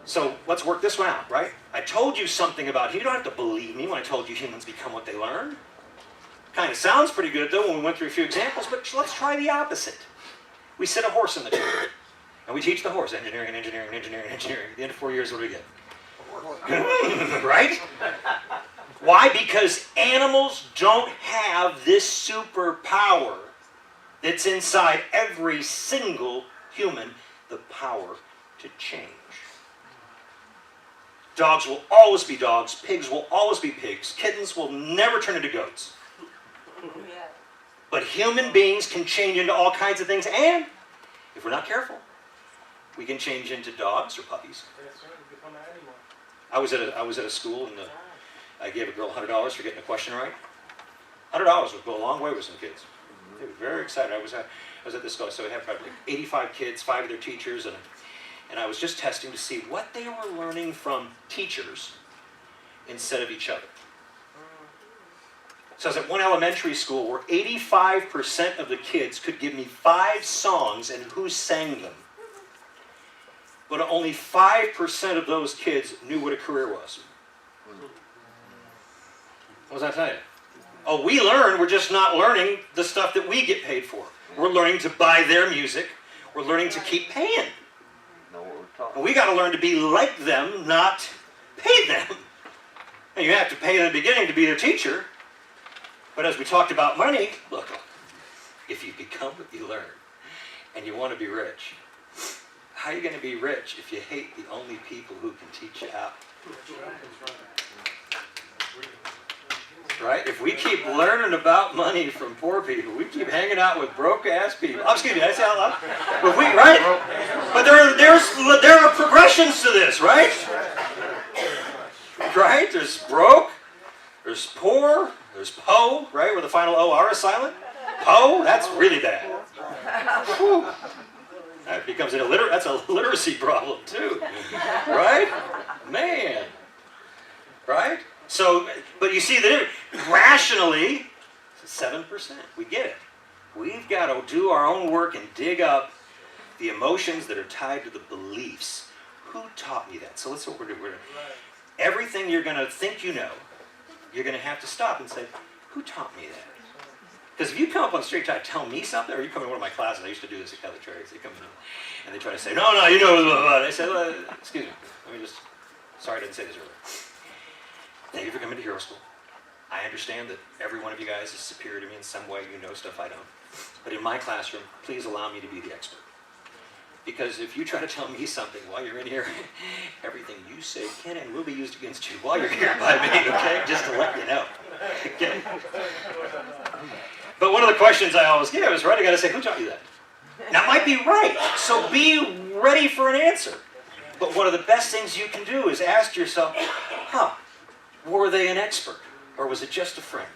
So let's work this one out, right? I told you something about, you don't have to believe me when I told you humans become what they learn. Kind of sounds pretty good though when we went through a few examples, but let's try the opposite. We sit a horse in the chair, and we teach the horse engineering and engineering and engineering and engineering. At the end of 4 years, what do we get? Right? Why? Because animals don't have this superpower that's inside every single human, the power to change. Dogs will always be dogs. Pigs will always be pigs. Kittens will never turn into goats. But human beings can change into all kinds of things, and if we're not careful, we can change into dogs or puppies. I was at a school, and I gave a girl $100 for getting a question right. $100 would go a long way with some kids. They were very excited. I was at this school, so we had probably 85 kids, 5 of their teachers, and I was just testing to see what they were learning from teachers instead of each other. So I was at one elementary school where 85% of the kids could give me 5 songs and who sang them. But only 5% of those kids knew what a career was. What does that tell you? Oh, we learn, we're just not learning the stuff that we get paid for. We're learning to buy their music. We're learning to keep paying. And we got to learn to be like them, not pay them. And you have to pay in the beginning to be their teacher. But as we talked about money, look, if you become what you learn and you want to be rich, how are you going to be rich if you hate the only people who can teach you how? Right? If we keep learning about money from poor people, we keep hanging out with broke-ass people. Oh, excuse me, did I say out loud? But right? But there are progressions to this, right? Right? There's broke, there's poor, there's po, right? Where the final O-R is silent. Po, that's really bad. Whew. That becomes that's a literacy problem too, right? Man, right? So, but you see that rationally, 7%, we get it. We've got to do our own work and dig up the emotions that are tied to the beliefs. Who taught me that? So let's what we're doing. Everything you're going to think you know, you're going to have to stop and say, who taught me that? Because if you come up on the street trying to tell me something, or you come in one of my classes, I used to do this at Catholic Trades, they come in and they try to say, no, you know, blah, blah, blah. They say, well, excuse me, sorry I didn't say this earlier. Thank you for coming to Hero School. I understand that every one of you guys is superior to me in some way. You know stuff I don't. But in my classroom, please allow me to be the expert. Because if you try to tell me something while you're in here, everything you say can and will be used against you while you're here by me, okay? Just to let you know. Okay? But one of the questions I always give is, right, I got to say, who taught you that? That might be right, so be ready for an answer. But one of the best things you can do is ask yourself, were they an expert, or was it just a friend?